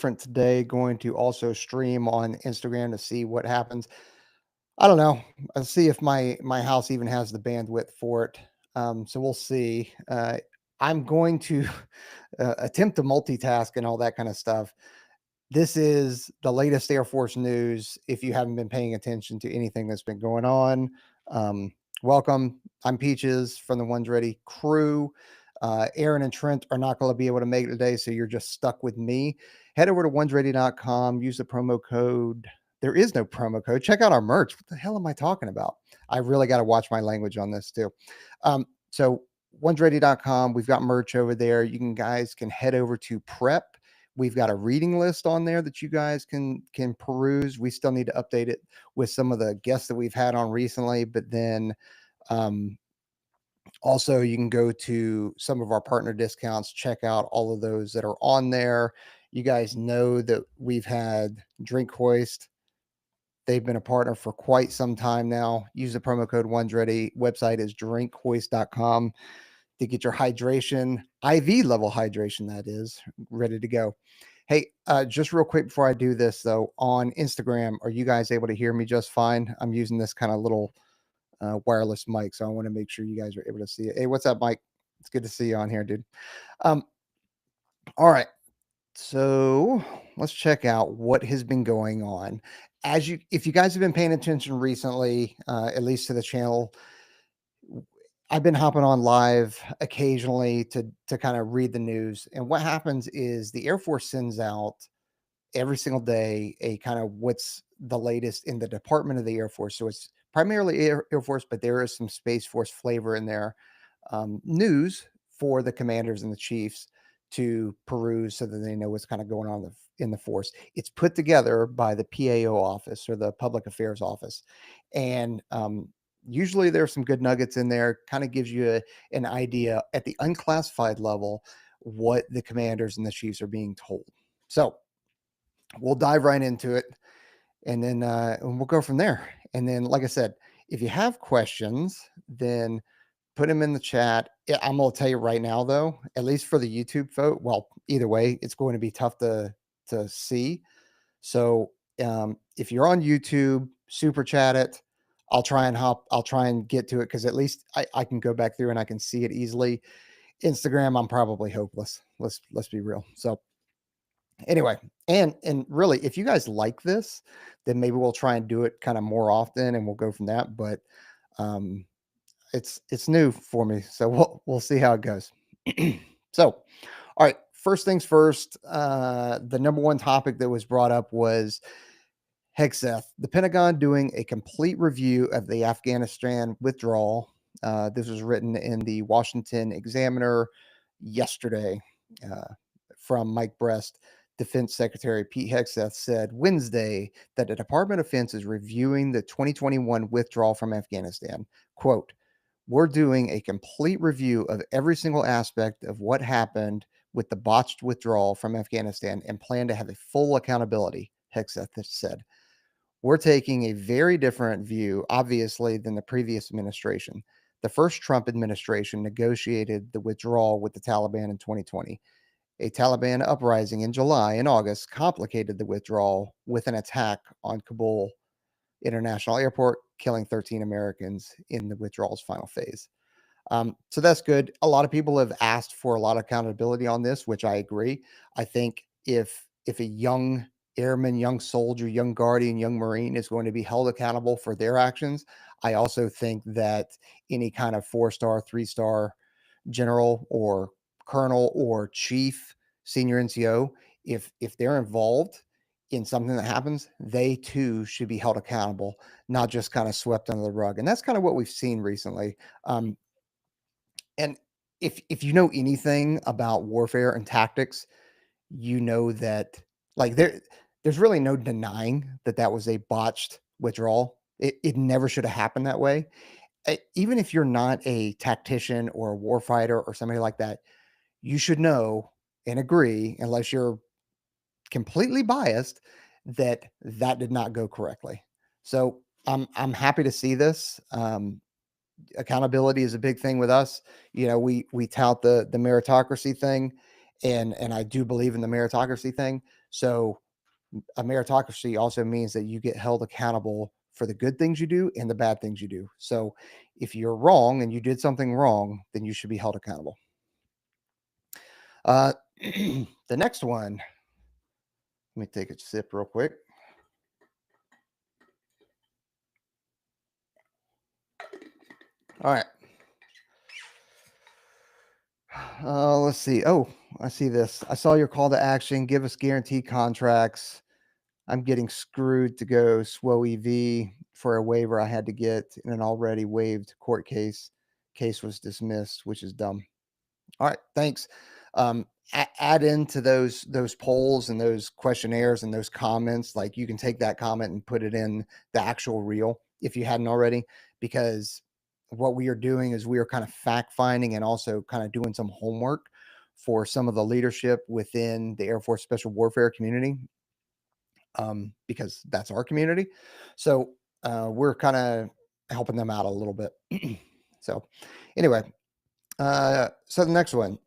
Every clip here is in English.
different today. Going to also stream on Instagram to see what happens. I don't know. I'll see if my house even has the bandwidth for it. So we'll see. I'm going to attempt to multitask and all that kind of stuff. This is the latest Air Force news. If you haven't been paying attention to anything that's been going on, um, welcome. I'm Peaches from the ONESREADY crew. Aaron and Trent are not going to be able to make it today, so you're just stuck with me. Head over to onesready.com, use the promo code. There is no promo code. Check out our merch. What the hell am I talking about? I really got to watch my language on this too. So onesready.com, we've got merch over there. You guys can head over to Prep. We've got a reading list on there that you guys can peruse. We still need to update it with some of the guests that we've had on recently, but then also you can go to some of our partner discounts, check out all of those that are on there. You guys know that we've had Drink Hoist. They've been a partner for quite some time now. Use the promo code ONESREADY. Website is drinkhoist.com to get your hydration, IV level hydration, that is, ready to go. Hey, just real quick before I do this, though, on Instagram, are you guys able to hear me just fine? I'm using this kind of little wireless mic, so I want to make sure you guys are able to see it. Hey, what's up, Mike? It's good to see you on here, dude. All right. So let's check out what has been going on. If you guys have been paying attention recently, at least to the channel, I've been hopping on live occasionally to kind of read the news. And what happens is the Air Force sends out every single day a kind of what's the latest in the Department of the Air Force. So it's primarily Air Force, but there is some Space Force flavor in there. News for the commanders and the chiefs to peruse so that they know what's kind of going on in the force. It's put together by the PAO office or the Public Affairs office. And usually there's some good nuggets in there, kind of gives you an idea at the unclassified level what the commanders and the chiefs are being told. So we'll dive right into it, and then we'll go from there. And then, like I said, if you have questions, then put them in the chat. I'm going to tell you right now, though, at least for the YouTube vote, well, either way, it's going to be tough to see. So if you're on YouTube, super chat it. I'll try and get to it because at least I can go back through and I can see it easily. Instagram, I'm probably hopeless. Let's be real. So anyway, and really, if you guys like this, then maybe we'll try and do it kind of more often and we'll go from that. But it's new for me, so we'll see how it goes. So, all right, first things first, the number one topic that was brought up was Hegseth, the Pentagon doing a complete review of the Afghanistan withdrawal. This was written in the Washington Examiner yesterday from Mike Brest. Defense Secretary Pete Hegseth said Wednesday that the Department of Defense is reviewing the 2021 withdrawal from Afghanistan. Quote, "We're doing a complete review of every single aspect of what happened with the botched withdrawal from Afghanistan and plan to have a full accountability," Hegseth said. "We're taking a very different view, obviously, than the previous administration. The first Trump administration negotiated the withdrawal with the Taliban in 2020. A Taliban uprising in July and August complicated the withdrawal with an attack on Kabul International Airport, killing 13 Americans in the withdrawal's final phase." So that's good. A lot of people have asked for a lot of accountability on this, which I agree. I think if a young airman, young soldier, young guardian, young Marine is going to be held accountable for their actions, I also think that any kind of 4-star, 3-star general or colonel or chief, senior NCO, if they're involved in something that happens, they too should be held accountable, not just kind of swept under the rug. And that's kind of what we've seen recently. And if you know anything about warfare and tactics, you know that like there's really no denying that that was a botched withdrawal. It never should have happened that way. Even if you're not a tactician or a warfighter or somebody like that, you should know and agree, unless you're completely biased, that that did not go correctly. So I'm happy to see this. Accountability is a big thing with us. You know, we tout the meritocracy thing, and I do believe in the meritocracy thing. So a meritocracy also means that you get held accountable for the good things you do and the bad things you do. So if you're wrong and you did something wrong, then you should be held accountable. The next one, let me take a sip real quick. All right. Let's see. Oh, I see this. I saw your call to action. Give us guaranteed contracts. I'm getting screwed to go SWO EV for a waiver I had to get in an already waived court case. Case was dismissed, which is dumb. All right, thanks. Add into those polls and those questionnaires and those comments. Like you can take that comment and put it in the actual reel if you hadn't already, because what we are doing is we are kind of fact finding and also kind of doing some homework for some of the leadership within the Air Force Special Warfare community, because that's our community. So we're kind of helping them out a little bit. So anyway, so the next one.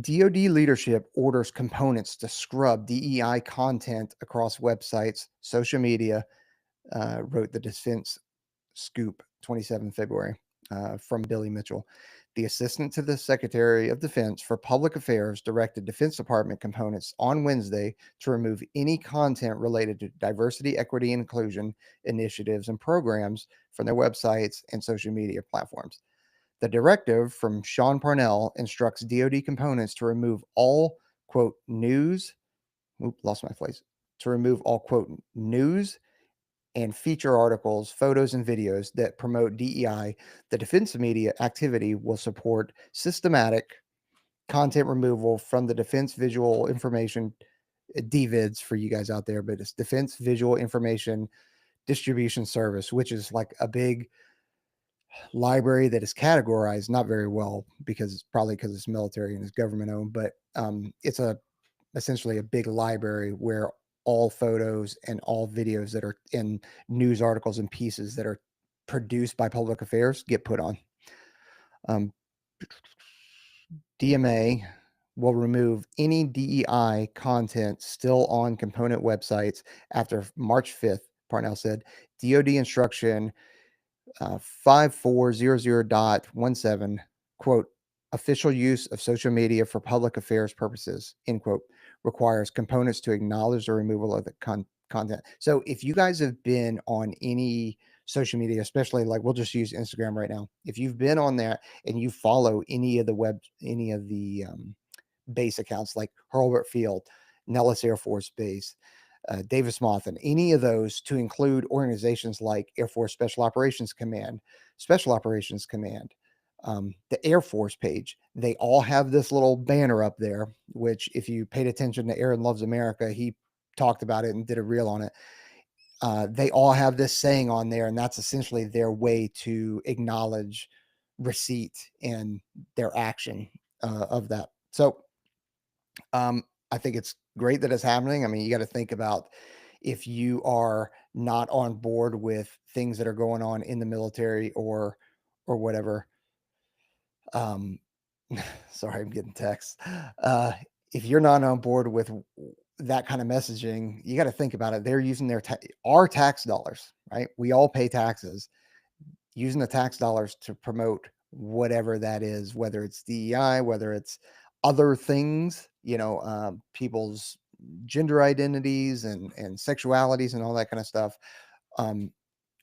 DoD leadership orders components to scrub DEI content across websites, social media, wrote the Defense Scoop, 27 February, from Billy Mitchell. The assistant to the Secretary of Defense for Public Affairs directed Defense Department components on Wednesday to remove any content related to diversity, equity, and inclusion initiatives and programs from their websites and social media platforms. The directive from Sean Parnell instructs DoD components to remove all, quote, news, lost my place, to remove all, quote, news and feature articles, photos, and videos that promote DEI. The defense media activity will support systematic content removal from the Defense Visual Information, DVIDs for you guys out there, but it's Defense Visual Information Distribution Service, which is like a big library that is categorized not very well because it's military and it's government owned, but it's essentially a big library where all photos and all videos that are in news articles and pieces that are produced by public affairs get put on. DMA will remove any DEI content still on component websites after March 5th, Parnell said. DoD instruction 5400.17, quote, official use of social media for public affairs purposes, end quote, requires components to acknowledge the removal of the content. So if you guys have been on any social media, especially like we'll just use Instagram right now, if you've been on there and you follow any of the base accounts like Hurlburt Field, Nellis Air Force Base, Davis Moth, and any of those, to include organizations like Air Force Special Operations Command, the Air Force page, they all have this little banner up there, which if you paid attention to Aaron Loves America, he talked about it and did a reel on it. They all have this saying on there, and that's essentially their way to acknowledge receipt and their action of that. So I think it's great that it's happening. I mean, you got to think about if you are not on board with things that are going on in the military or whatever. Sorry, I'm getting texts. If you're not on board with that kind of messaging, you got to think about it. They're using our tax dollars, right? We all pay taxes, using the tax dollars to promote whatever that is, whether it's DEI, whether it's other things, people's gender identities and sexualities and all that kind of stuff,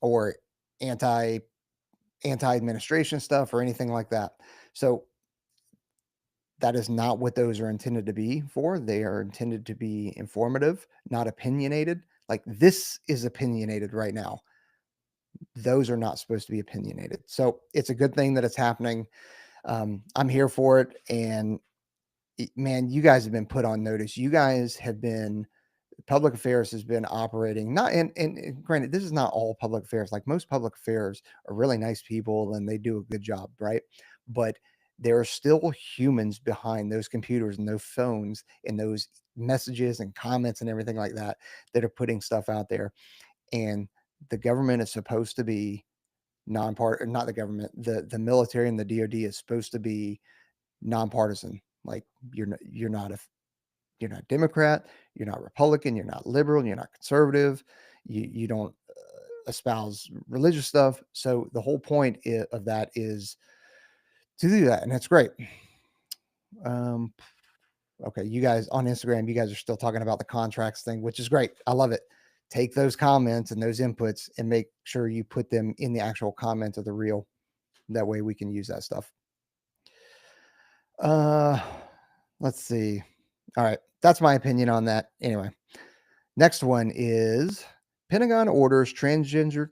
or anti-administration stuff or anything like that. So that is not what those are intended to be for. They are intended to be informative, not opinionated. Like this is opinionated right now. Those are not supposed to be opinionated. So it's a good thing that it's happening. I'm here for it. And man, you guys have been put on notice. You guys have been, public affairs has been operating not, and granted, this is not all public affairs. Like most public affairs are really nice people and they do a good job, right? But there are still humans behind those computers and those phones and those messages and comments and everything like that that are putting stuff out there. And the government is supposed to be not the government, the military and the DoD is supposed to be nonpartisan. Like you're not You're not Democrat, you're not Republican, you're not liberal, you're not conservative, you don't espouse religious stuff. So the whole point of that is to do that, and that's great. Okay, you guys on Instagram, you guys are still talking about the contracts thing, which is great. I love it. Take those comments and those inputs and make sure you put them in the actual comment of the reel. That way we can use that stuff. Let's see. All right, that's my opinion on that. Anyway, next one is Pentagon orders transgender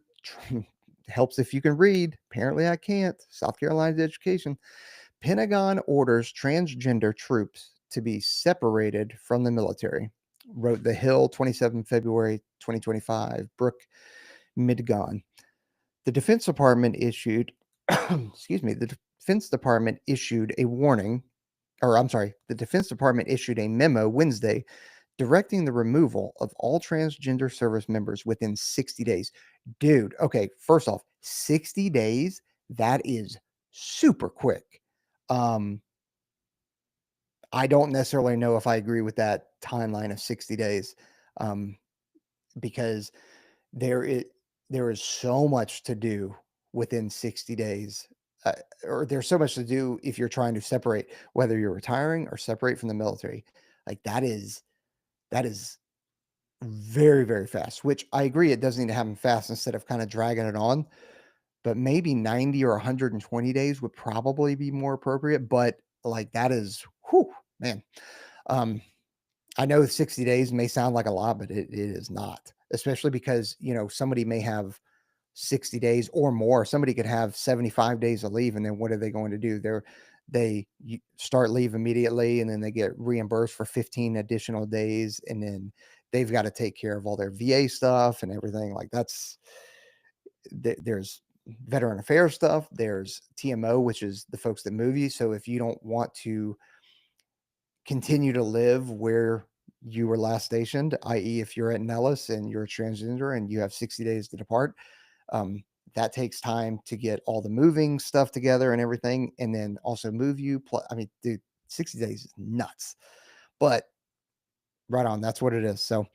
helps if you can read. Apparently I can't. South Carolina's education. Pentagon orders transgender troops to be separated from the military, wrote The Hill, 27 February 2025, Brooke Midgon. The Defense Department issued, excuse me, the Defense Department issued a warning, or I'm sorry, the Defense Department issued a memo Wednesday directing the removal of all transgender service members within 60 days. Dude, okay, first off, 60 days, that is super quick. I don't necessarily know if I agree with that timeline of 60 days, because there is so much to do within 60 days, or there's so much to do if you're trying to separate, whether you're retiring or separate from the military. Like that is very, very fast, which I agree it does need to happen fast instead of kind of dragging it on. But maybe 90 or 120 days would probably be more appropriate. But like that is, whew, man. I know 60 days may sound like a lot, but it is not, especially because, somebody may have 60 days or more. Somebody could have 75 days of leave. And then what are they going to do? They start leave immediately, and then they get reimbursed for 15 additional days. And then they've got to take care of all their VA stuff and everything. Like there's veteran affairs stuff. There's TMO, which is the folks that move you. So if you don't want to continue to live where you were last stationed, i.e., if you're at Nellis and you're a transgender and you have 60 days to depart, that takes time to get all the moving stuff together and everything, and then also move you. I mean, dude, 60 days is nuts, but right on, that's what it is. So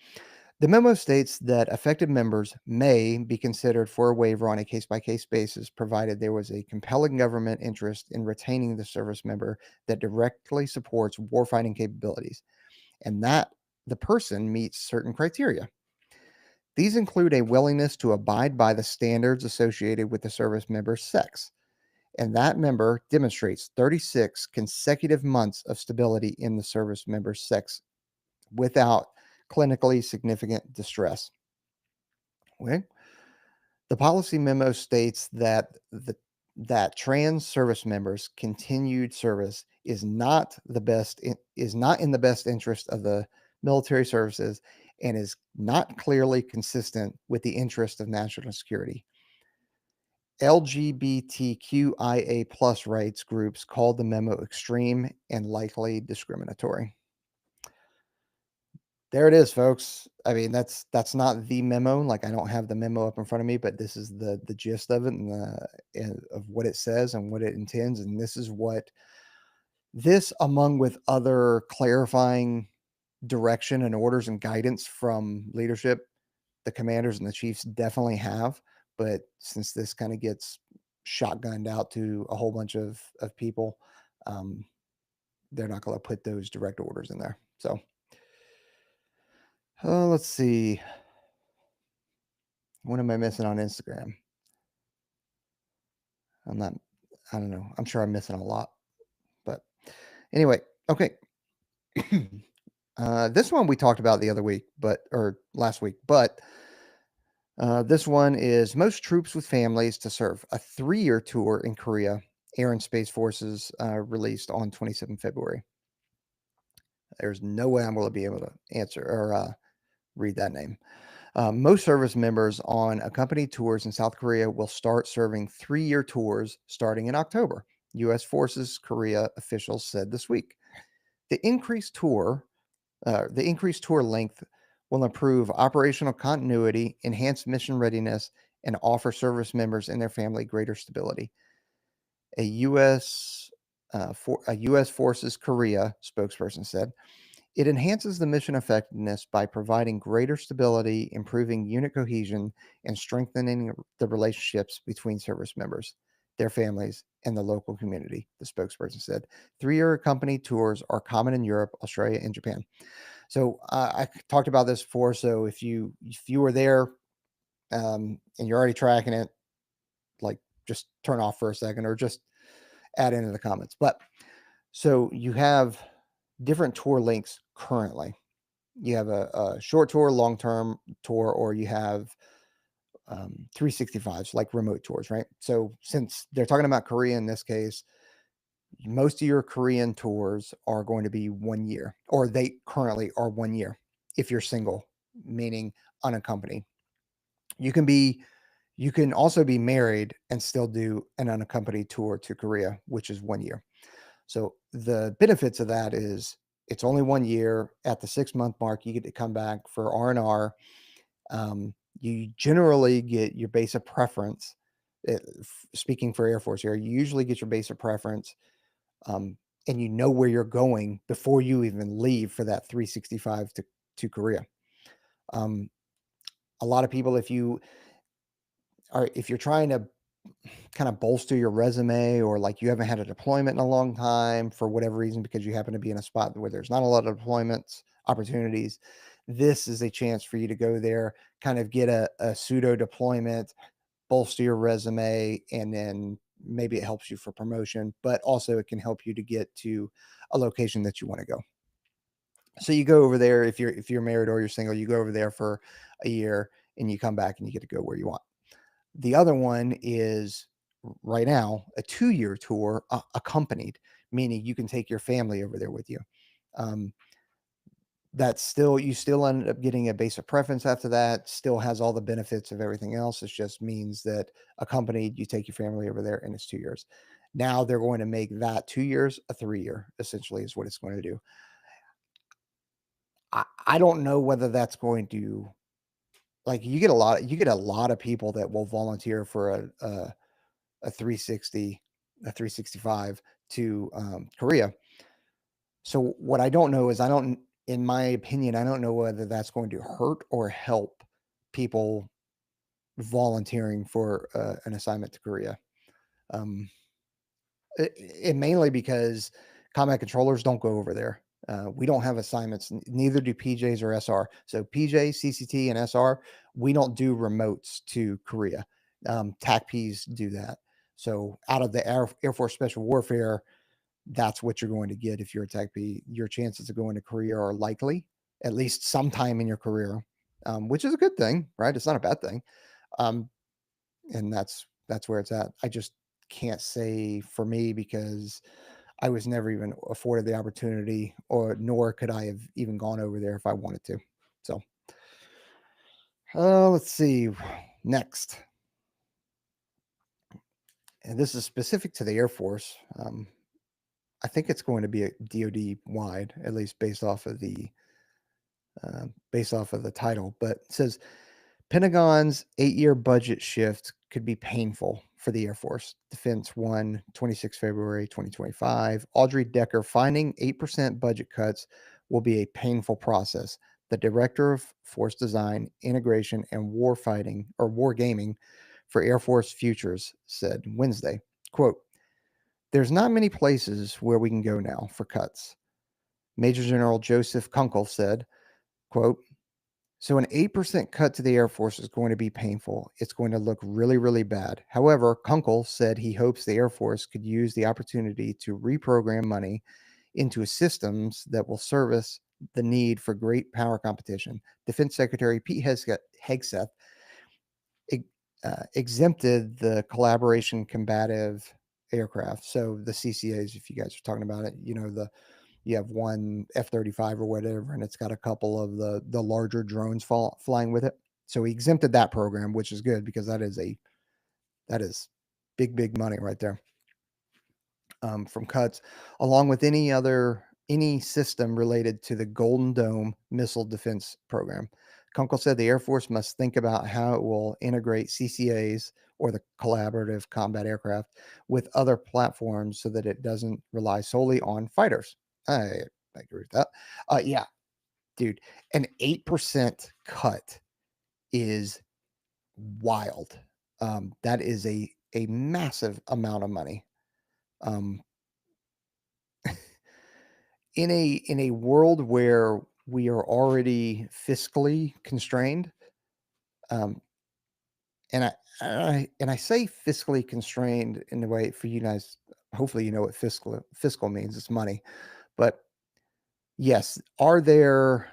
the memo states that affected members may be considered for a waiver on a case-by-case basis, provided there was a compelling government interest in retaining the service member that directly supports warfighting capabilities, and that the person meets certain criteria. These include a willingness to abide by the standards associated with the service member's sex, and that member demonstrates 36 consecutive months of stability in the service member's sex without clinically significant distress. Okay. The policy memo states that that trans service members' continued service is not in the best interest of the military services and is not clearly consistent with the interest of national security. LGBTQIA plus rights groups called the memo extreme and likely discriminatory. There it is, folks. I mean, that's not the memo. Like, I don't have the memo up in front of me, but this is the gist of it and of what it says and what it intends. And this is what this, among with other clarifying direction and orders and guidance from leadership, the commanders and the chiefs definitely have. But since this kind of gets shotgunned out to a whole bunch of people, they're not going to put those direct orders in there. So let's see. What am I missing on Instagram? I don't know. I'm sure I'm missing a lot. But anyway, okay. This one we talked about the other week, or last week, but this one is most troops with families to serve a 3-year tour in Korea. Air and Space Forces released on 27 February. There's no way I'm going to be able to answer or read that name. Most service members on accompanied tours in South Korea will start serving 3-year tours starting in October, U.S. Forces Korea officials said this week. The increased tour length will improve operational continuity, enhance mission readiness, and offer service members and their family greater stability. A U.S. Forces Korea spokesperson said, It enhances the mission effectiveness by providing greater stability, improving unit cohesion, and strengthening the relationships between service members, their families, and the local community, the spokesperson said. 3-year company tours are common in Europe, Australia, and Japan. So I talked about this before. So if you were there and you're already tracking it, like just turn off for a second or just add into the comments. But so you have different tour links currently. You have a short tour, long-term tour, or you have 365s like remote tours, right? So since they're talking about Korea in this case, most of your Korean tours are going to be 1 year, or they currently are 1 year if you're single, meaning unaccompanied. You can also be married and still do an unaccompanied tour to Korea, which is 1 year. So the benefits of that is it's only 1 year. At the 6-month mark, you get to come back for R&R. You generally get your base of preference. Speaking for Air Force here, you usually get your base of preference, and you know where you're going before you even leave for that 365 to Korea. A lot of people, if you're trying to kind of bolster your resume, or like you haven't had a deployment in a long time for whatever reason, because you happen to be in a spot where there's not a lot of deployments opportunities, this is a chance for you to go there, kind of get a pseudo deployment, bolster your resume, and then maybe it helps you for promotion, but also it can help you to get to a location that you want to go. So you go over there, if you're married or you're single, you go over there for a year and you come back and you get to go where you want. The other one is right now a 2-year tour accompanied, meaning you can take your family over there with you. That's still, you still end up getting a base of preference after that, still has all the benefits of everything else. It just means that accompanied, you take your family over there and it's 2 years. Now they're going to make that 2 years a 3-year, essentially, is what it's going to do. I don't know whether that's going to, like, you get a lot of people that will volunteer for a 360, a 365 to Korea. So what I don't know is, in my opinion, I don't know whether that's going to hurt or help people volunteering for an assignment to Korea. It mainly because combat controllers don't go over there. We don't have assignments, neither do PJs or SR. So PJ, CCT, and SR, we don't do remotes to Korea. TACPs do that. So out of the Air Force Special Warfare, that's what you're going to get if you're a TACP. Your chances of going to Korea are likely, at least sometime in your career, which is a good thing, right? It's not a bad thing. And that's where it's at. I just can't say for me, because I was never even afforded the opportunity, or nor could I have even gone over there if I wanted to. So let's see. Next. And this is specific to the Air Force. I think it's going to be a DoD wide, at least based off of the title. But it says Pentagon's 8-year budget shift could be painful for the Air Force. Defense One, 26 February 2025. Audrey Decker finding 8% budget cuts will be a painful process. The director of force design, integration, and warfighting, or wargaming for Air Force Futures, said Wednesday, quote, "There's not many places where we can go now for cuts." Major General Joseph Kunkel said, quote, "So an 8% cut to the Air Force is going to be painful. It's going to look really, really bad." However, Kunkel said he hopes the Air Force could use the opportunity to reprogram money into systems that will service the need for great power competition. Defense Secretary Pete Hegseth exempted the collaboration combative aircraft. So the CCAs, if you guys are talking about it, you have one F-35 or whatever, and it's got a couple of the larger drones flying with it. So he exempted that program, which is good, because that is big money right there, from cuts, along with any system related to the Golden Dome missile defense program. Kunkel said the Air Force must think about how it will integrate CCAs, or the collaborative combat aircraft, with other platforms so that it doesn't rely solely on fighters. I I agree with that. Yeah, dude, an 8% cut is wild. That is a massive amount of money. Um, in a world where we are already fiscally constrained, um, and I say fiscally constrained in the way for you guys. Hopefully, you know what fiscal means. It's money, but yes, are there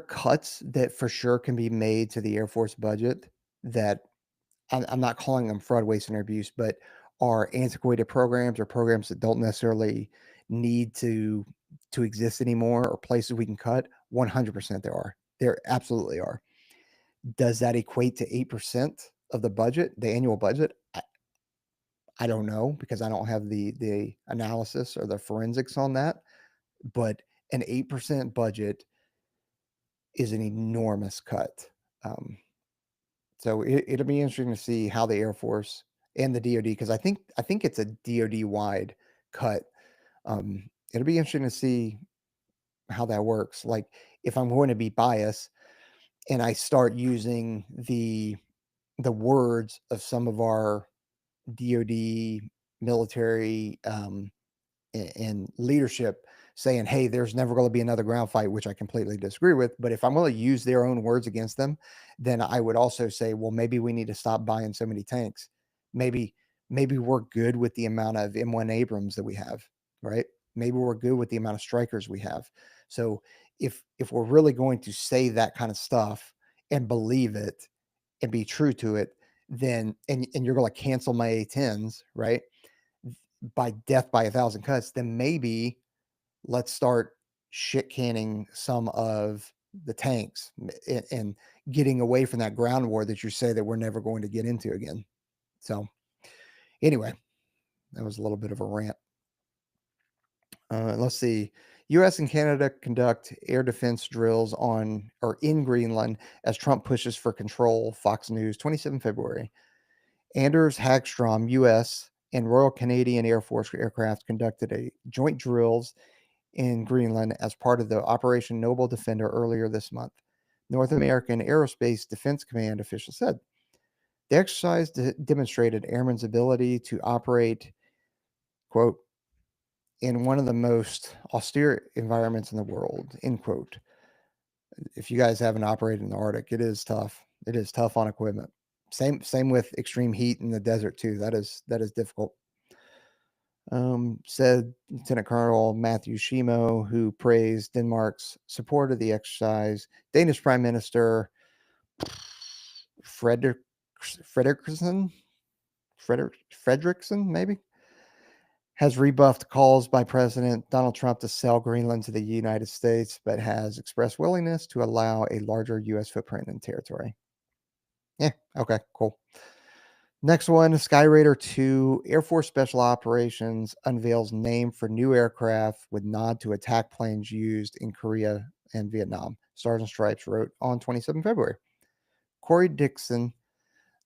cuts that for sure can be made to the Air Force budget that I'm not calling them fraud, waste, and abuse, but are antiquated programs or programs that don't necessarily need to exist anymore or places we can cut? 100% there are. There absolutely are. Does that equate to 8% of the budget, the annual budget? I don't know because I don't have the analysis or the forensics on that, but an 8% budget is an enormous cut. Um, so it'll be interesting to see how the Air Force and the DoD, because I think it's a DoD wide cut. It'll be interesting to see how that works. Like if I'm going to be biased and I start using the words of some of our DoD military and leadership saying, hey, there's never going to be another ground fight, which I completely disagree with. But if I'm going to use their own words against them, then I would also say, well, maybe we need to stop buying so many tanks. Maybe, maybe we're good with the amount of M1 Abrams that we have, right? Maybe we're good with the amount of strikers we have. So if we're really going to say that kind of stuff and believe it and be true to it, then and you're going to cancel my A10s, right? By death by 1,000 cuts, then maybe let's start shit canning some of the tanks and getting away from that ground war that you say that we're never going to get into again. So anyway, that was a little bit of a rant. Let's see. U.S. and Canada conduct air defense drills on or in Greenland as Trump pushes for control. Fox News, 27 February. Anders Hagstrom, U.S. and Royal Canadian Air Force aircraft conducted a joint drills in Greenland as part of the Operation Noble Defender earlier this month. North American Aerospace Defense Command officials said the exercise demonstrated airmen's ability to operate, quote, in one of the most austere environments in the world, end quote. If you guys haven't operated in the Arctic, it is tough. It is tough on equipment. Same with extreme heat in the desert too. That is difficult. Said Lieutenant Colonel Matthew Shimo, who praised Denmark's support of the exercise. Danish Prime Minister Frederickson, maybe, has rebuffed calls by President Donald Trump to sell Greenland to the United States, but has expressed willingness to allow a larger U.S. footprint in territory. Yeah, okay, cool. Next one, Skyraider 2, Air Force Special Operations unveils name for new aircraft with nod to attack planes used in Korea and Vietnam. Stars and Stripes wrote on 27 February. Corey Dixon,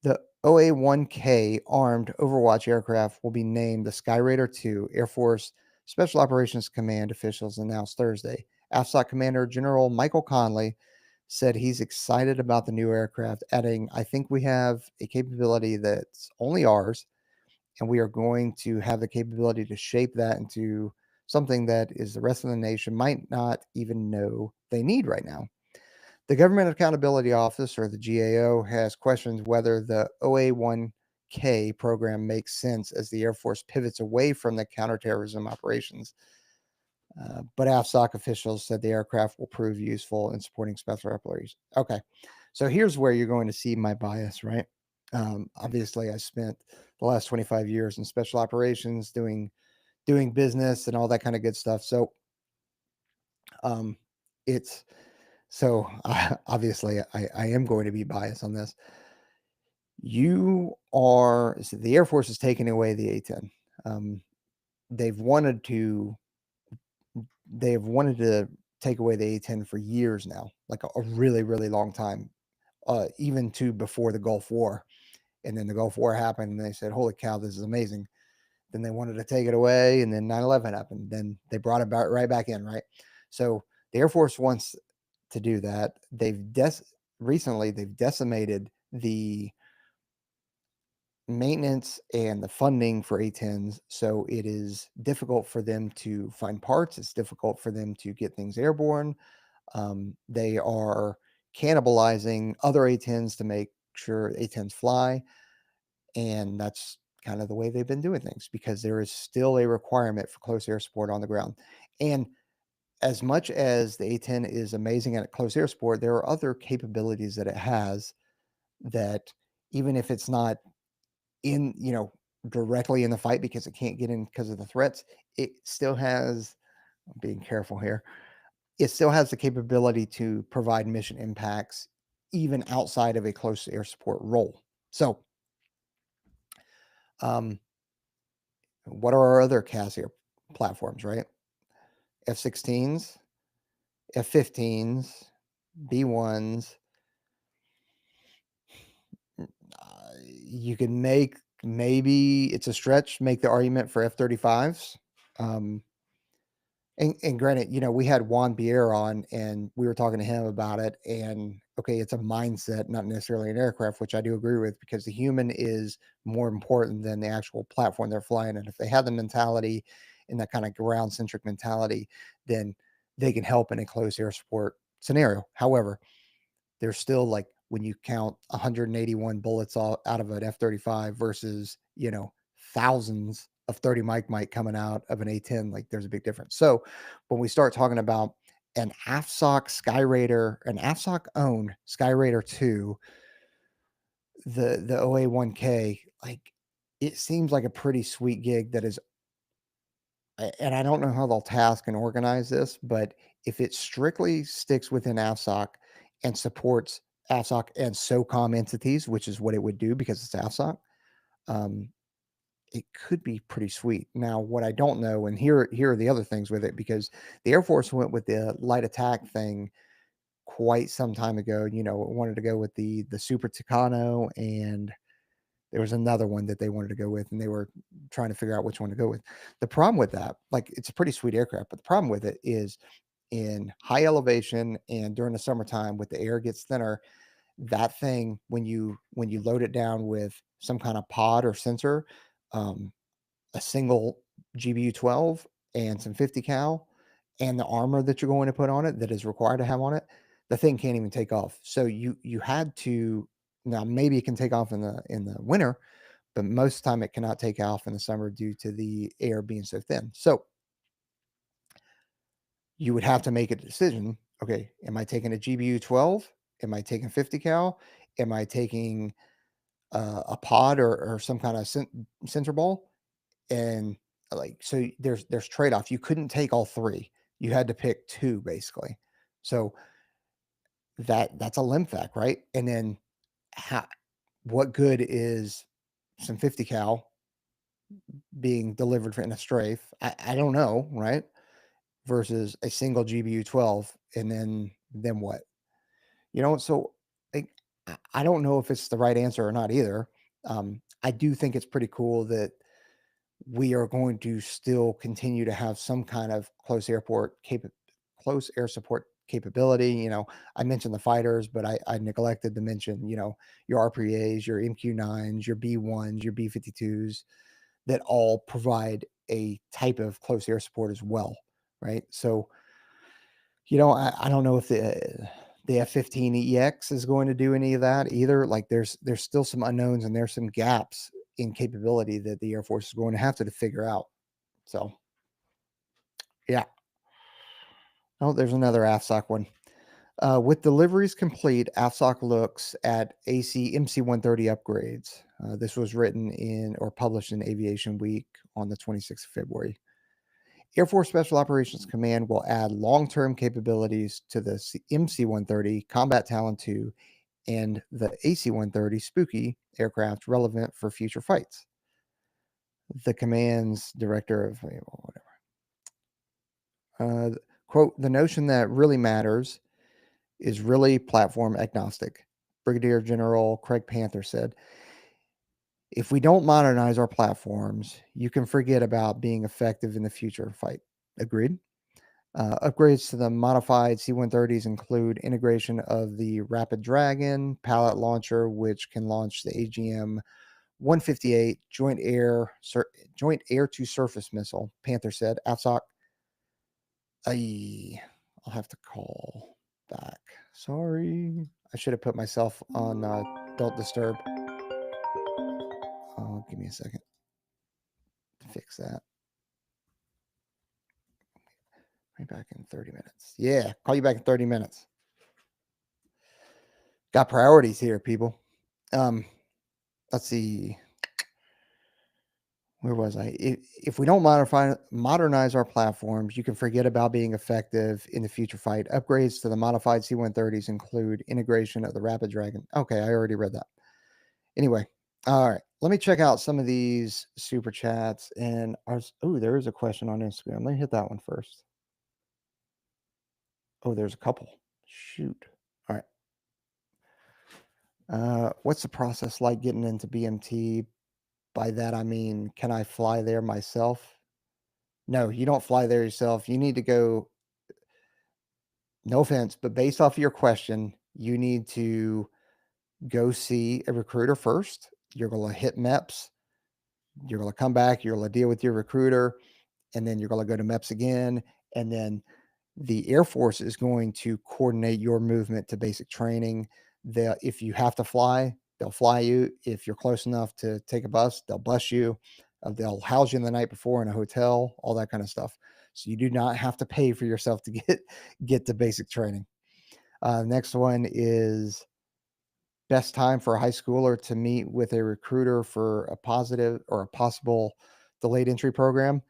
the OA-1K armed Overwatch aircraft will be named the Skyraider 2. Air Force Special Operations Command officials announced Thursday. AFSOC Commander General Michael Conley said he's excited about the new aircraft, adding, I think we have a capability that's only ours, and we are going to have the capability to shape that into something that is the rest of the nation might not even know they need right now. The Government Accountability Office, or the GAO, has questioned whether the OA-1K program makes sense as the Air Force pivots away from the counterterrorism operations. But AFSOC officials said the aircraft will prove useful in supporting special operations. Okay, so here's where you're going to see my bias, right? Obviously, I spent the last 25 years in special operations, doing business and all that kind of good stuff. So, it's so obviously I am going to be biased on this. So the Air Force is taking away the A-10. They've wanted to they have wanted to take away the A-10 for years now, like a really, really long time, even to before the Gulf War. And then the Gulf War happened, and they said, "Holy cow, this is amazing." then they wanted to take it away, and then 9/11 happened. Then they brought it back right back in, right? So the Air Force wants to do that. Recently they've decimated the maintenance and the funding for A-10s, so it is difficult for them to find parts. It's difficult for them to get things airborne. They are cannibalizing other A-10s to make sure A-10s fly, and that's kind of the way they've been doing things because there is still a requirement for close air support on the ground. And as much as the A-10 is amazing at close air support, there are other capabilities that it has that, even if it's not in, directly in the fight because it can't get in because of the threats, it still has, I'm being careful here, it still has the capability to provide mission impacts even outside of a close air support role. So, what are our other CAS air platforms, right? F-16s, F-15s, B-1s. You can maybe it's a stretch, make the argument for F-35s. And granted, we had Juan Bier on and we were talking to him about it. And okay, it's a mindset, not necessarily an aircraft, which I do agree with, because the human is more important than the actual platform they're flying. And if they have the mentality and that kind of ground centric mentality, then they can help in a close air support scenario. However, there's still, like, when you count 181 bullets out of an F-35 versus, thousands of 30 Mike coming out of an A-10, like, there's a big difference. So when we start talking about an AFSOC Skyraider, an AFSOC owned Skyraider 2, the OA-1K, like, it seems like a pretty sweet gig that is, and I don't know how they'll task and organize this, but if it strictly sticks within AFSOC and supports AFSOC and SOCOM entities, which is what it would do because it's AFSOC, um, it could be pretty sweet. Now, what I don't know, and here are the other things with it, because the Air Force went with the light attack thing quite some time ago. It wanted to go with the Super Tucano, and there was another one that they wanted to go with, and they were trying to figure out which one to go with. The problem with that, like, it's a pretty sweet aircraft, but the problem with it is in high elevation and during the summertime, with the air gets thinner, that thing, when you load it down with some kind of pod or sensor, um, a single GBU-12 and some 50 cal and the armor that you're going to put on it that is required to have on it, the thing can't even take off. So you had to, now maybe it can take off in the winter, but most of the time it cannot take off in the summer due to the air being so thin. So you would have to make a decision. Okay, am I taking a GBU-12? Am I taking 50 cal? Am I taking a pod or some kind of sensor ball? And, like, so there's trade-off. You couldn't take all three. You had to pick two, basically. So that's a limb fact, right? And then how, what good is some 50 cal being delivered in a strafe? I don't know, right? Versus a single GBU-12, and then what? So, like, I don't know if it's the right answer or not either. I do think it's pretty cool that we are going to still continue to have some kind of close air support capability. I mentioned the fighters, but I neglected to mention, your RPAs, your MQ-9s, your B-1s, your B-52s, that all provide a type of close air support as well, right? So, I don't know if the F-15EX is going to do any of that either. Like, there's still some unknowns and there's some gaps in capability that the Air Force is going to have to figure out. So, yeah. Oh, there's another AFSOC one. With deliveries complete, AFSOC looks at AC MC-130 upgrades. This was written in or published in Aviation Week on the 26th of February. Air Force Special Operations Command will add long-term capabilities to the MC-130 Combat Talon 2 and the AC-130 Spooky aircraft relevant for future fights. The command's director of whatever. Quote, the notion that really matters is really platform agnostic, Brigadier General Craig Panther said. If we don't modernize our platforms, you can forget about being effective in the future fight. Agreed? Upgrades to the modified C-130s include integration of the Rapid Dragon pallet launcher, which can launch the AGM-158 joint air to surface missile. Panther said. AFSOC, I'll have to call back. Sorry, I should have put myself on don't disturb. Oh, give me a second to fix that. Be back in 30 minutes. Yeah, call you back in 30 minutes. Got priorities here, people. Let's see. Where was I? If we don't modernize our platforms, you can forget about being effective in the future fight. Upgrades to the modified C-130s include integration of the Rapid Dragon. Okay, I already read that. Anyway, all right. Let me check out some of these super chats. And there is a question on Instagram. Let me hit that one first. Oh, there's a couple. Shoot. All right. What's the process like getting into BMT? By that, I mean, can I fly there myself? No, you don't fly there yourself. You need to go, no offense, but based off of your question, you need to go see a recruiter first. You're going to hit MEPS. You're going to come back. You're going to deal with your recruiter. And then you're going to go to MEPS again. And then the Air Force is going to coordinate your movement to basic training. If you have to fly, they'll fly you. If you're close enough to take a bus, they'll bus you. They'll house you the night before in a hotel, all that kind of stuff. So you do not have to pay for yourself to get to basic training. Next one is best time for a high schooler to meet with a recruiter for a positive or a possible delayed entry program.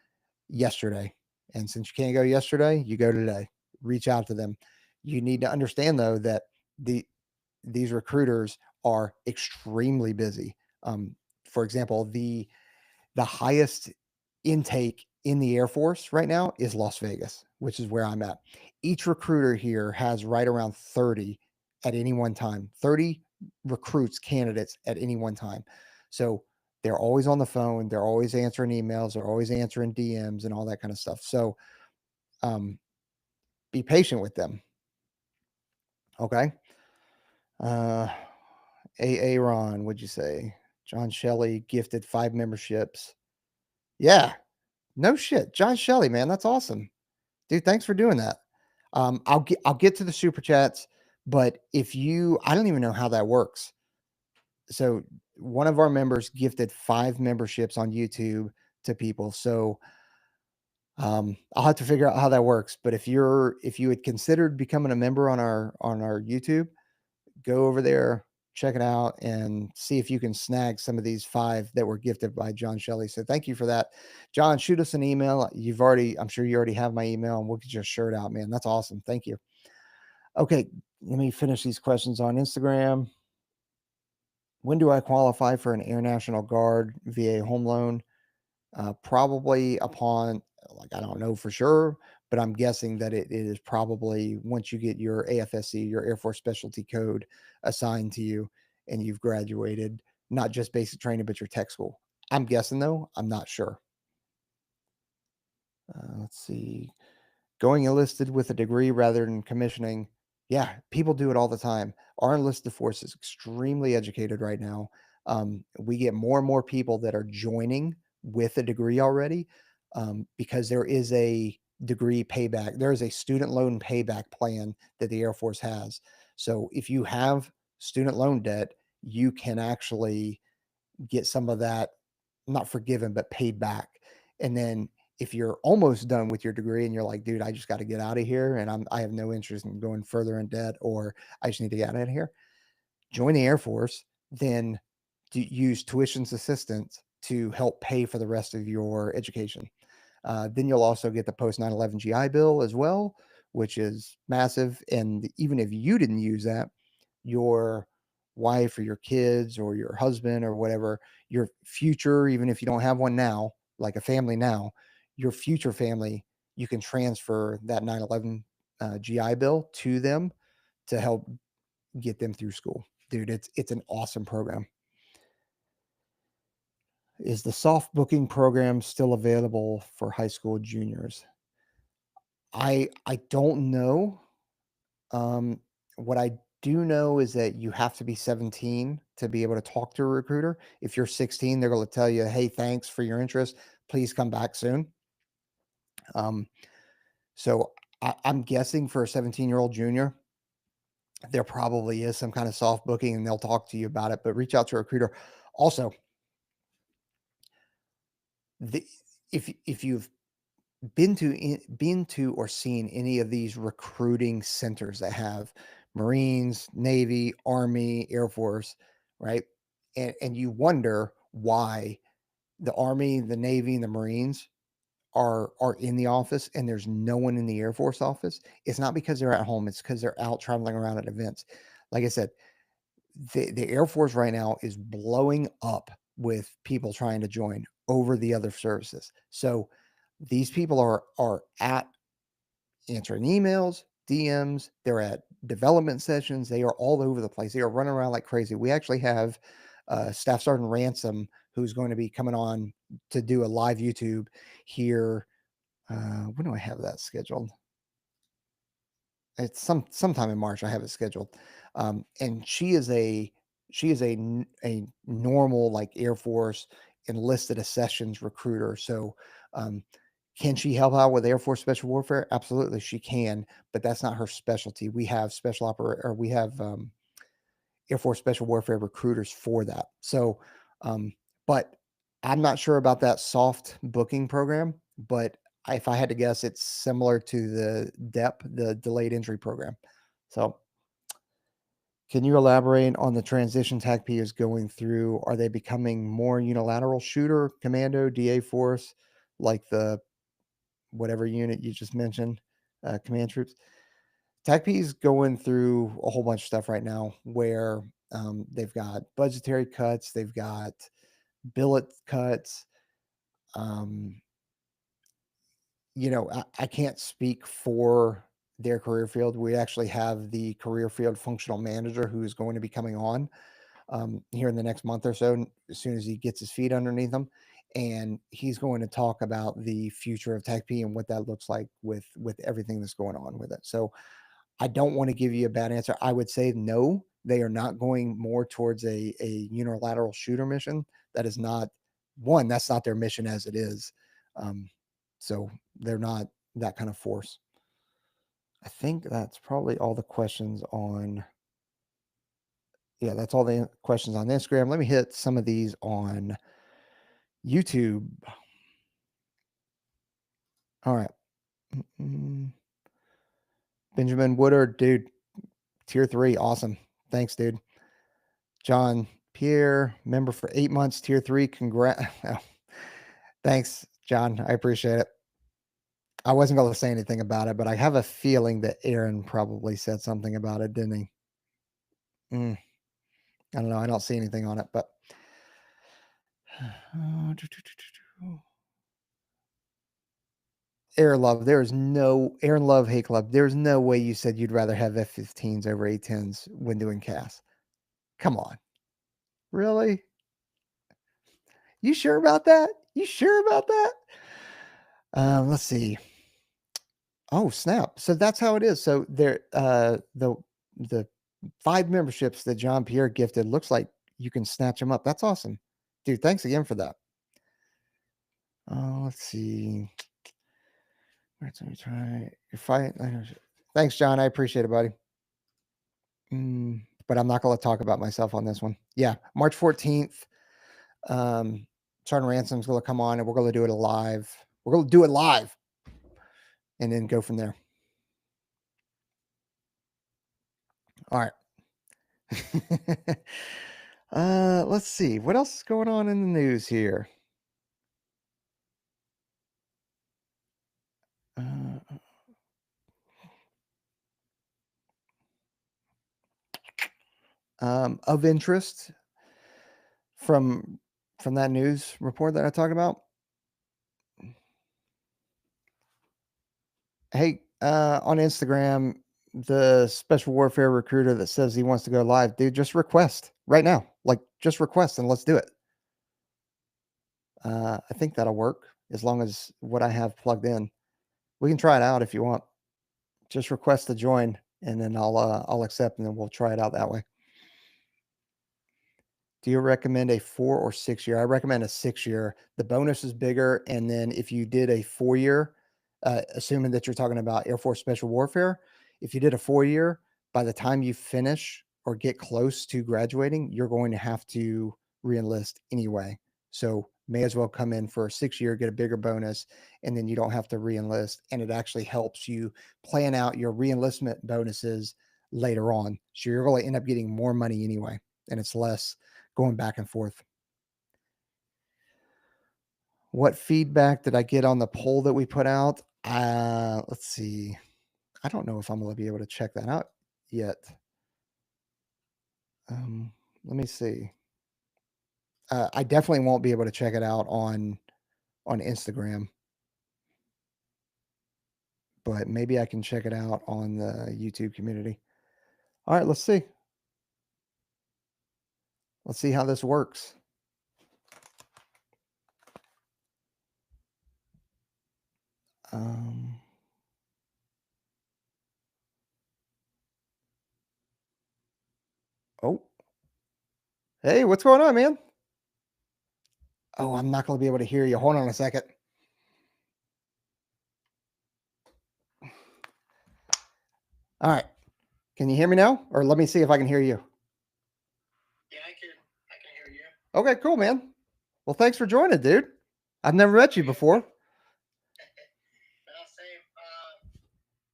Yesterday. And since you can't go yesterday, you go today. Reach out to them. You need to understand though that these recruiters are extremely busy. For example, the highest intake in the Air Force right now is Las Vegas, which is where I'm at. Each recruiter here has right around 30 at any one time, 30 recruits, candidates at any one time. So they're always on the phone. They're always answering emails. They're always answering DMs and all that kind of stuff. So be patient with them. Okay. Ron, what'd you say? John Shelley gifted 5 memberships. Yeah. No shit. John Shelley, man. That's awesome. Dude, thanks for doing that. I'll get to the super chats, but I don't even know how that works. So one of our members gifted 5 memberships on YouTube to people. So I'll have to figure out how that works. But if you had considered becoming a member on our YouTube, go over there, check it out, and see if you can snag some of these 5 that were gifted by John Shelley. So thank you for that. John, shoot us an email. I'm sure you already have my email, and we'll get your shirt out, man. That's awesome. Thank you. Okay, let me finish these questions on Instagram. When do I qualify for an Air National Guard VA home loan? Probably upon, I don't know for sure, but I'm guessing that it is probably once you get your AFSC, your Air Force Specialty Code assigned to you and you've graduated, not just basic training, but your tech school. I'm guessing though, I'm not sure. Let's see. Going enlisted with a degree rather than commissioning. Yeah, people do it all the time. Our enlisted force is extremely educated right now. We get more and more people that are joining with a degree already because there is a degree payback. There is a student loan payback plan that the Air Force has. So if you have student loan debt, you can actually get some of that, not forgiven, but paid back. And then if you're almost done with your degree and you're like, dude, I just got to get out of here and I have no interest in going further in debt, or I just need to get out of here, join the Air Force, then use tuition's assistance to help pay for the rest of your education. Then you'll also get the post 9/11 GI Bill as well, which is massive. And even if you didn't use that, your wife or your kids or your husband or whatever, your future, even if you don't have one now, like a family now, your future family, you can transfer that 9/11 GI Bill to them to help get them through school. Dude, it's an awesome program. Is the soft booking program still available for high school juniors? I don't know. Um, what I do know is that you have to be 17 to be able to talk to a recruiter. If you're 16, they're going to tell you, "Hey, thanks for your interest. Please come back soon." Um, so I'm guessing for a 17-year-old junior, there probably is some kind of soft booking, and they'll talk to you about it. But reach out to a recruiter. Also, the if you've been to or seen any of these recruiting centers that have Marines, Navy, Army, Air Force, right? And you wonder why the Army, the Navy, and the Marines are in the office and there's no one in the Air Force office. It's not because they're at home, it's because they're out traveling around at events. Like I said, the Air Force right now is blowing up with people trying to join over the other services. So these people are at answering emails, DMs, they're at development sessions, they are all over the place. They are running around like crazy. We actually have Staff Sergeant Ransom who's going to be coming on to do a live YouTube here. When do I have that scheduled? It's sometime in March. I have it scheduled, and she is a normal like Air Force enlisted accessions recruiter. So, can she help out with Air Force Special Warfare? Absolutely, she can, but that's not her specialty. We have we have Air Force Special Warfare recruiters for that. So, um, but I'm not sure about that soft booking program, but if I had to guess, it's similar to the DEP, the delayed entry program. So, can you elaborate on the transition TACP is going through? Are they becoming more unilateral shooter, commando, DA force, like the whatever unit you just mentioned, command troops? TACP is going through a whole bunch of stuff right now where they've got budgetary cuts, they've got billet cuts. Um, I can't speak for their career field. We actually have the career field functional manager who is going to be coming on here in the next month or so, as soon as he gets his feet underneath him. And he's going to talk about the future of TACP and what that looks like with everything that's going on with it. So I don't want to give you a bad answer. I would say no, they are not going more towards a unilateral shooter mission. That is not one, that's not their mission as it is. Um, so they're not that kind of force. I think that's probably all the questions on. Yeah, that's all the questions on Instagram. Let me hit some of these on YouTube. All right. Benjamin Woodard, dude, tier 3, awesome. Thanks, dude. John Pierre, member for 8 months, tier 3. Congrats. Thanks, John. I appreciate it. I wasn't going to say anything about it, but I have a feeling that Aaron probably said something about it, didn't he? I don't know. I don't see anything on it, but Aaron Love, there is no Aaron Love Hate Club. There's no way you said you'd rather have F-15s over A-10s when doing CAS. Come on. Really? You sure about that? You sure about that? Let's see. Oh, snap. So that's how it is. So there the 5 memberships that John Pierre gifted looks like you can snatch them up. That's awesome. Dude, thanks again for that. Let's see. Let me try. You're fighting. Thanks, John. I appreciate it, buddy. But I'm not going to talk about myself on this one. Yeah, March 14th. Sergeant Ransom's going to come on and we're going to do it live. We're going to do it live and then go from there. All right. Let's see. What else is going on in the news here? Of interest from that news report that I talked about. Hey, on Instagram, the special warfare recruiter that says he wants to go live, dude, just request right now. Like, just request and let's do it. I think that'll work as long as what I have plugged in. We can try it out if you want. Just request to join, and then I'll accept, and then we'll try it out that way. Do you recommend a 4 or 6 year? I recommend a 6 year. The bonus is bigger, and then if you did a 4 year, assuming that you're talking about Air Force Special Warfare, if you did a 4 year, by the time you finish or get close to graduating, you're going to have to reenlist anyway. So may as well come in for a 6 year, get a bigger bonus, and then you don't have to reenlist. And it actually helps you plan out your reenlistment bonuses later on. So you're going to end up getting more money anyway, and it's less going back and forth. What feedback did I get on the poll that we put out? Let's see. I don't know if I'm going to be able to check that out yet. Let me see. I definitely won't be able to check it out on Instagram, but maybe I can check it out on the YouTube community. All right, let's see. Let's see how this works. Oh, hey, what's going on, man? Oh, I'm not going to be able to hear you. Hold on a second. All right. Can you hear me now? Or let me see if I can hear you. Yeah, I can hear you. Okay, cool, man. Well, thanks for joining, dude. I've never met you before. Well, same.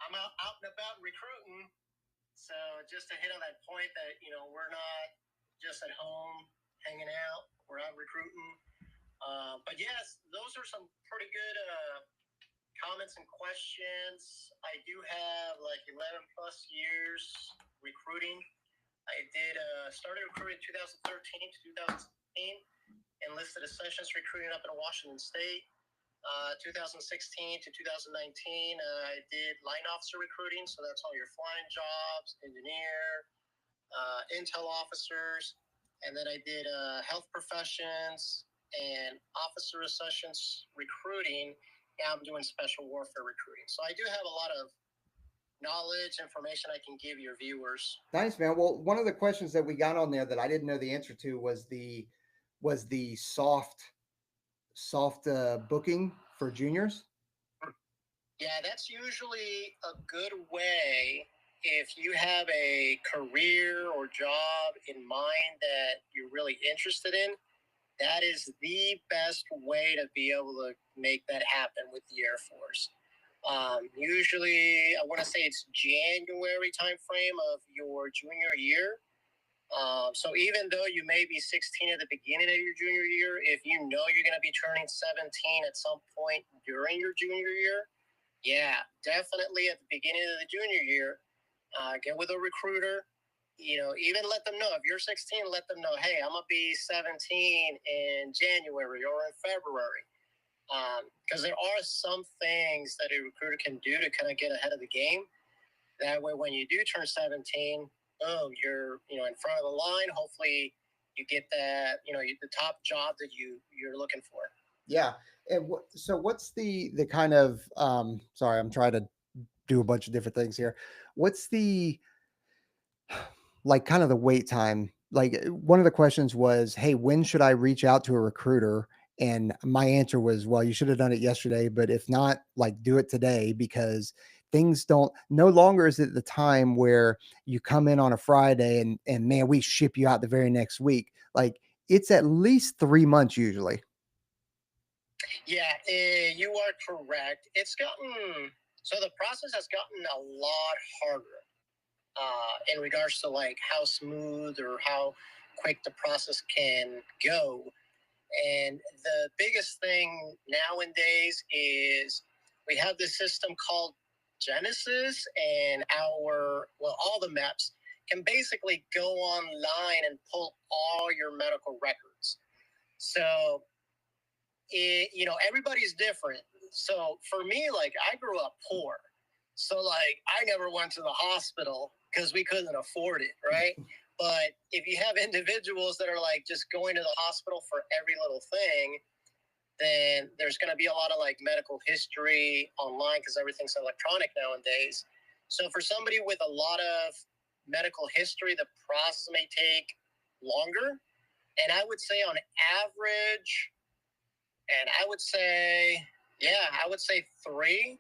I'm out and about recruiting. So just to hit on that point that, we're not just at home hanging out. We're out recruiting. But yes, those are some pretty good comments and questions. I do have like 11 plus years recruiting. I did started recruiting 2013 to 2016, enlisted as sessions recruiting up in Washington State. 2016 to 2019, I did line officer recruiting, so that's all your flying jobs, engineer, intel officers, and then I did health professions and officer sessions recruiting. Now I'm doing special warfare recruiting. So I do have a lot of knowledge, information I can give your viewers. Nice, man. Well, one of the questions that we got on there that I didn't know the answer to was the soft booking for juniors. Yeah, that's usually a good way if you have a career or job in mind that you're really interested in. That is the best way to be able to make that happen with the Air Force. Usually, I want to say it's January timeframe of your junior year. So even though you may be 16 at the beginning of your junior year, if you know you're going to be turning 17 at some point during your junior year, yeah, definitely at the beginning of the junior year, get with a recruiter. Even let them know if you're 16, let them know, hey, I'm going to be 17 in January or in February. Because there are some things that a recruiter can do to kind of get ahead of the game. That way, when you do turn 17, boom, you're in front of the line. Hopefully, you get that the top job that you're looking for. Yeah. And so what's the kind of sorry, I'm trying to do a bunch of different things here. What's the like kind of the wait time? Like one of the questions was, hey, when should I reach out to a recruiter? And my answer was, well, you should have done it yesterday, but if not, like do it today, because things don't no longer is it the time where you come in on a Friday and man, we ship you out the very next week. Like it's at least 3 months usually. Yeah, you are correct. It's gotten so the process has gotten a lot harder in regards to like how smooth or how quick the process can go. And the biggest thing nowadays is we have this system called Genesis, and all the maps can basically go online and pull all your medical records. So everybody's different. So for me, like I grew up poor. So like I never went to the hospital because we couldn't afford it, right? But if you have individuals that are like just going to the hospital for every little thing, then there's going to be a lot of like medical history online because everything's electronic nowadays. So for somebody with a lot of medical history, the process may take longer. And I would say on average, I would say 3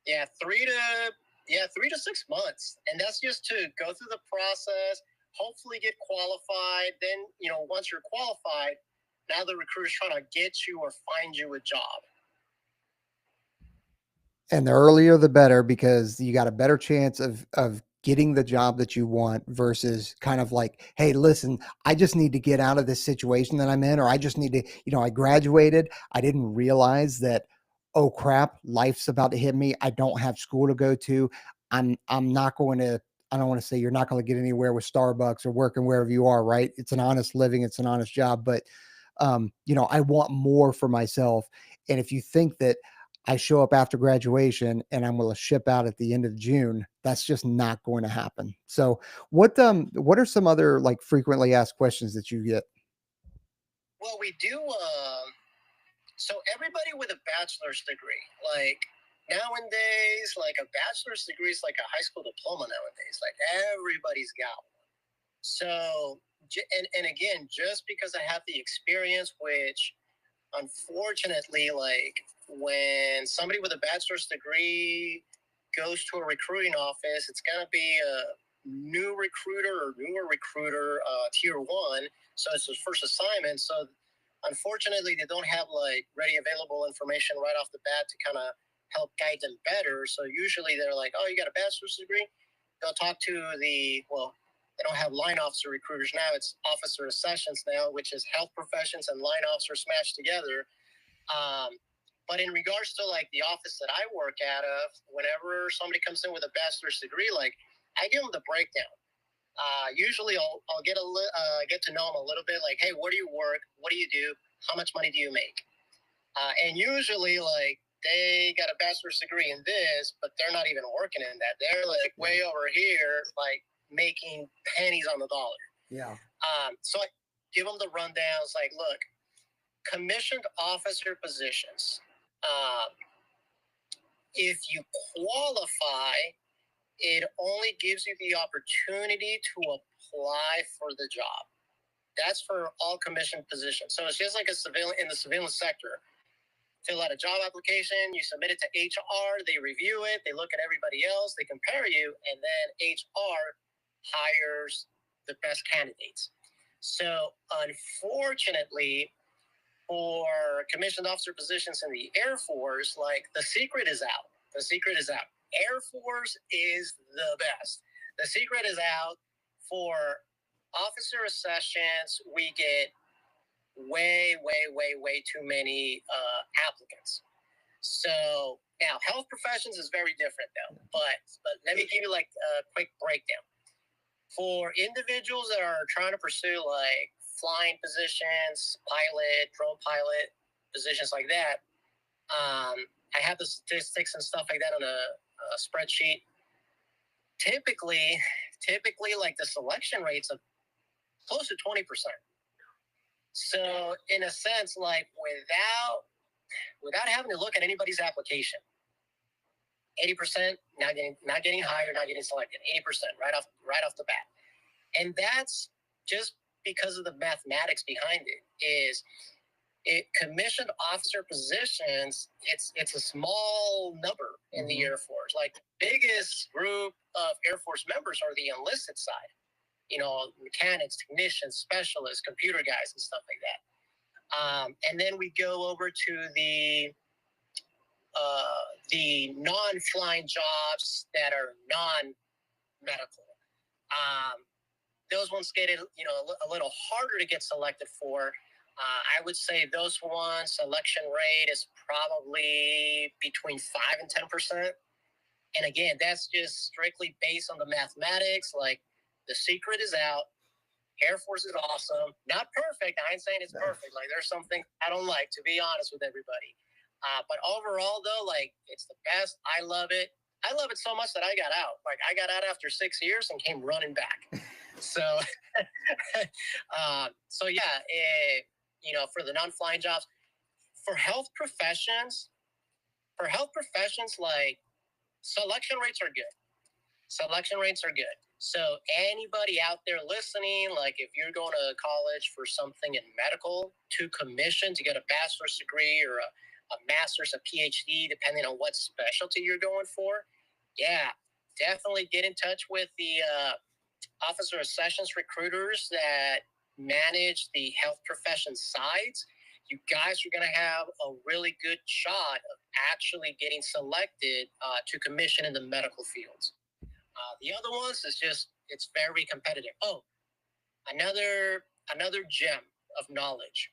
to 6 months. And that's just to go through the process, hopefully get qualified. Then, once you're qualified, now the recruiter's trying to get you or find you a job. And the earlier the better, because you got a better chance of getting the job that you want versus kind of like, hey, listen, I just need to get out of this situation that I'm in, or I just need to, I graduated. I didn't realize that, oh crap, life's about to hit me. I don't have school to go to. I'm not going to, I don't want to say you're not going to get anywhere with Starbucks or working wherever you are, right? It's an honest living, it's an honest job, but I want more for myself. And if you think that I show up after graduation and I'm going to ship out at the end of June, that's just not going to happen. So what are some other like frequently asked questions that you get? Well, we do. So everybody with a bachelor's degree, like nowadays, like a bachelor's degree is like a high school diploma nowadays. Like everybody's got one. So, and again, just because I have the experience, which unfortunately, like when somebody with a bachelor's degree goes to a recruiting office, it's going to be a new recruiter or newer recruiter, tier 1. So it's his first assignment. So unfortunately, they don't have like ready available information right off the bat to kind of help guide them better. So usually they're like, oh, you got a bachelor's degree? They'll talk to they don't have line officer recruiters now. It's officer accessions now, which is health professions and line officer smashed together. But in regards to like the office that I work out of, whenever somebody comes in with a bachelor's degree, like I give them the breakdown. Usually I'll get to know them a little bit. Like, hey, where do you work? What do you do? How much money do you make? And usually like they got a bachelor's degree in this, but they're not even working in that. They're like way over here, like making pennies on the dollar. Yeah. So I give them the rundowns. Like, look, commissioned officer positions. If you qualify, it only gives you the opportunity to apply for the job. That's for all commissioned positions. So it's just like in the civilian sector. Fill out a job application, you submit it to HR, they review it, they look at everybody else, they compare you, and then HR hires the best candidates. So unfortunately, for commissioned officer positions in the Air Force, like the secret is out. The secret is out. Air Force is the best. The secret is out. For officer accessions, we get way too many applicants. So now health professions is very different though. But let me give you like a quick breakdown. For individuals that are trying to pursue like flying positions, pilot, drone pilot positions like that, I have the statistics and stuff like that on a spreadsheet. Typically, like the selection rates of close to 20%. So in a sense, like without having to look at anybody's application, 80% not getting hired, not getting selected. 80% right off the bat, and that's just because of the mathematics behind it. Commissioned officer positions, it's a small number in the Air Force. Like the biggest group of Air Force members are the enlisted side. Mechanics, technicians, specialists, computer guys, and stuff like that. And then we go over to the non-flying jobs that are non-medical. Those ones get a little harder to get selected for. I would say those ones selection rate is probably between 5 and 10%. And again, that's just strictly based on the mathematics. Like the secret is out. Air Force is awesome. Not perfect. I ain't saying it's perfect. Like there's some things I don't like, to be honest with everybody. But overall though, like it's the best. I love it. I love it so much that I got out. Like I got out after 6 years and came running back. So, so yeah, for the non-flying jobs, for health professions, like selection rates are good. Selection rates are good. So anybody out there listening, like if you're going to college for something in medical to commission to get a bachelor's degree or a master's, a PhD, depending on what specialty you're going for, yeah, definitely get in touch with the Officer of Sessions recruiters that manage the health profession sides. You guys are going to have a really good shot of actually getting selected to commission in the medical fields. The other ones is just, it's very competitive. Oh, another gem of knowledge.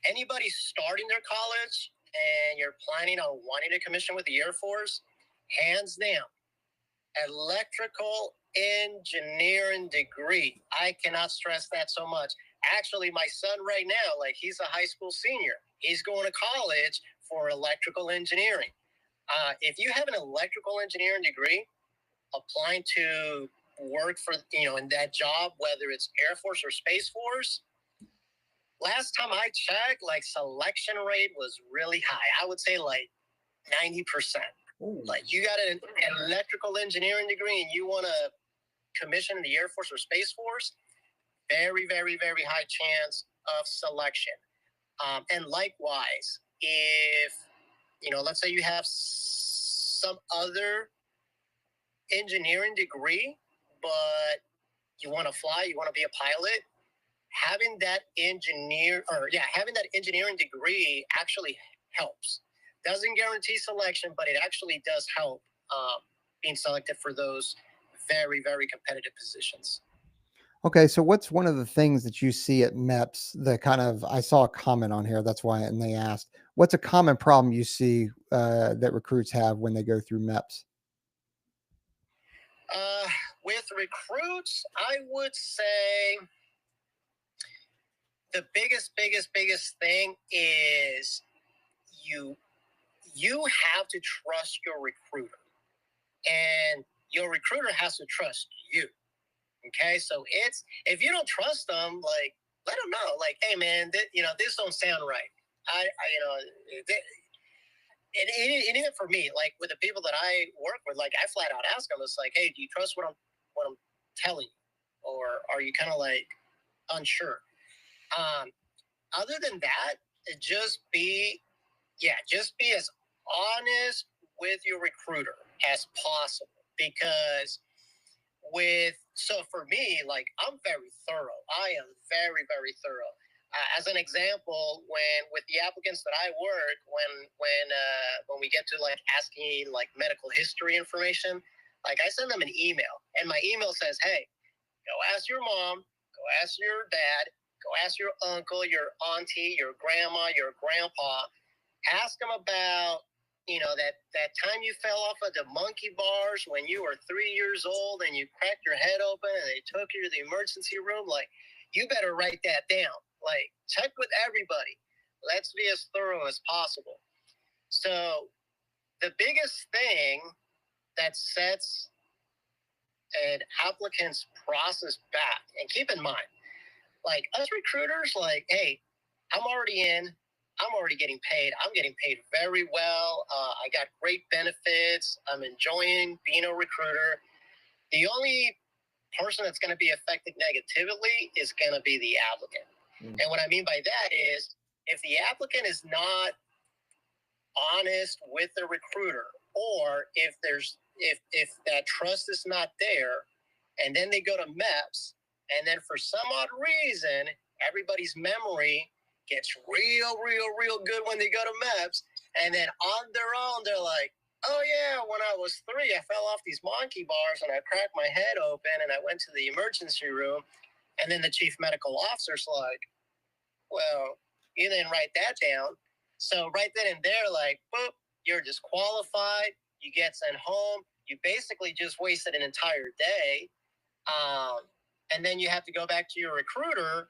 Anybody starting their college and you're planning on wanting to commission with the Air Force, hands down, electrical engineering degree. I cannot stress that so much. Actually, my son right now, like he's a high school senior. He's going to college for electrical engineering. If you have an electrical engineering degree, applying to work for, in that job, whether it's Air Force or Space Force, last time I checked, like selection rate was really high. I would say like 90%. Ooh. Like you got an electrical engineering degree and you want to commission in the Air Force or Space Force, very, very, very high chance of selection. And likewise, if, let's say you have some other engineering degree, but you want to fly, you want to be a pilot, having that engineering degree actually helps. Doesn't guarantee selection, but it actually does help being selected for those very, very competitive positions. Okay, so what's one of the things that you see at MEPS that I saw a comment on here, that's why, and they asked, what's a common problem you see that recruits have when they go through MEPS? With recruits, I would say the biggest thing is you have to trust your recruiter, and your recruiter has to trust you. Okay, so if you don't trust them, like let them know, like, hey man, this don't sound right. And even for me, like with the people that I work with, like I flat out ask them, it's like, hey, do you trust what I'm telling you, or are you kind of like unsure? Other than that, just be as honest with your recruiter as possible, because for me, like I'm very thorough. I am very, very thorough. As an example, with the applicants that I work, when we get to like asking like medical history information, like I send them an email, and my email says, hey, go ask your mom, go ask your dad, go ask your uncle, your auntie, your grandma, your grandpa. Ask them about, that time you fell off of the monkey bars when you were 3 years old and you cracked your head open and they took you to the emergency room. Like, you better write that down. Like, check with everybody. Let's be as thorough as possible. So the biggest thing that sets an applicant's process back, and keep in mind, like us recruiters, like, hey, I'm already in. I'm already getting paid. I'm getting paid very well. I got great benefits. I'm enjoying being a recruiter. The only person that's going to be affected negatively is going to be the applicant. And what I mean by that is, if the applicant is not honest with the recruiter, or if that trust is not there, and then they go to MEPS, and then for some odd reason, everybody's memory gets real good when they go to MEPS, and then on their own, they're like, oh yeah, when I was 3, I fell off these monkey bars and I cracked my head open and I went to the emergency room. And then the chief medical officer's like, well, you didn't write that down. So right then and there, like, boop, you're disqualified. You get sent home. You basically just wasted an entire day. And then you have to go back to your recruiter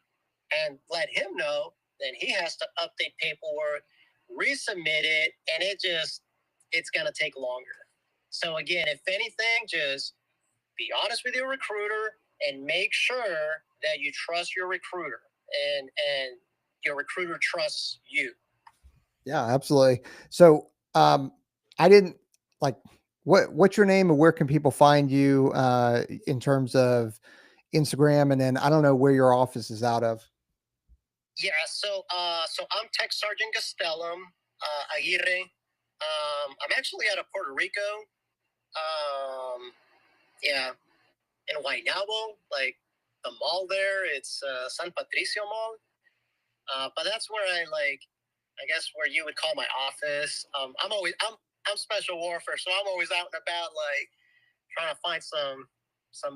and let him know. Then he has to update paperwork, resubmit it, and it's going to take longer. So again, if anything, just be honest with your recruiter and make sure that you trust your recruiter and your recruiter trusts you. Yeah, absolutely. So, I didn't like what's your name and where can people find you in terms of Instagram, and then I don't know where your office is out of. Yeah, so I'm Tech Sergeant Gastelum Aguirre. I'm actually out of Puerto Rico. Yeah, in Guaynabo, like the mall there. It's San Patricio Mall. But that's where I guess where you would call my office. I'm special warfare, so I'm always out and about, like trying to find some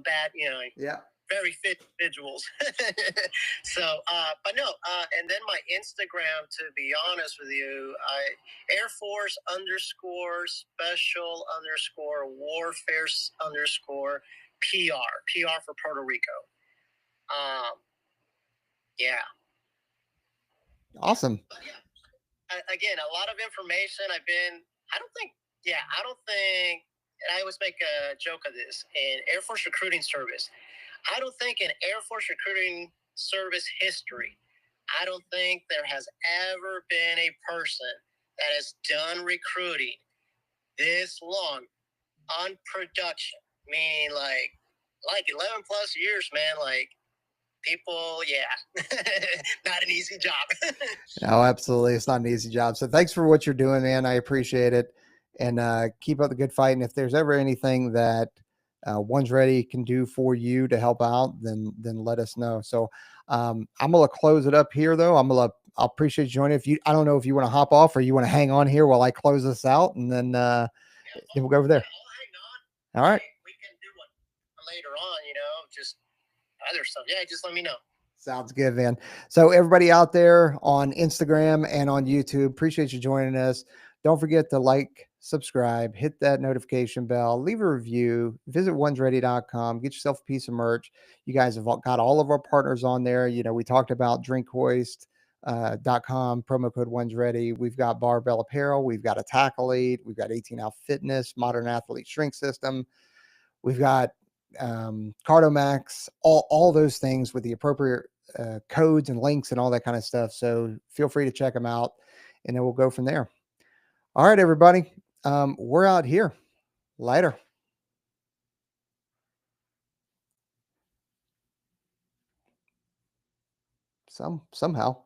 bad, Yeah. very fit individuals. So, but no, and then my Instagram, to be honest with you, Air Force underscore special underscore warfare underscore PR for Puerto Rico. Yeah. Awesome. Yeah. Again, a lot of information. I don't think, and I always make a joke of this in Air Force recruiting service. I don't think in Air Force recruiting service history, I don't think there has ever been a person that has done recruiting this long on production. Meaning like 11 plus years, man. Like people, yeah, not an easy job. No, absolutely. It's not an easy job. So thanks for what you're doing, man. I appreciate it. And keep up the good fight. And if there's ever anything that One's Ready can do for you to help out, then let us know. So I'm gonna close it up here though. I'll appreciate you joining. I don't know if you want to hop off or you want to hang on here while I close this out, and then we'll go over there. I'll hang on. All right. We can do one later on, just other stuff. Yeah, just let me know. Sounds good, man. So everybody out there on Instagram and on YouTube, appreciate you joining us. Don't forget to like, subscribe, hit that notification bell, leave a review, visit onesready.com, get yourself a piece of merch. You guys have got all of our partners on there. We talked about drinkhoist.com, promo code onesready. We've got Barbell Apparel. We've got Attack Elite. We've got 18 Out Fitness, Modern Athlete Shrink System. We've got CardoMax, all those things with the appropriate codes and links and all that kind of stuff. So feel free to check them out, and then we'll go from there. All right, everybody. We're out here. Later. Somehow.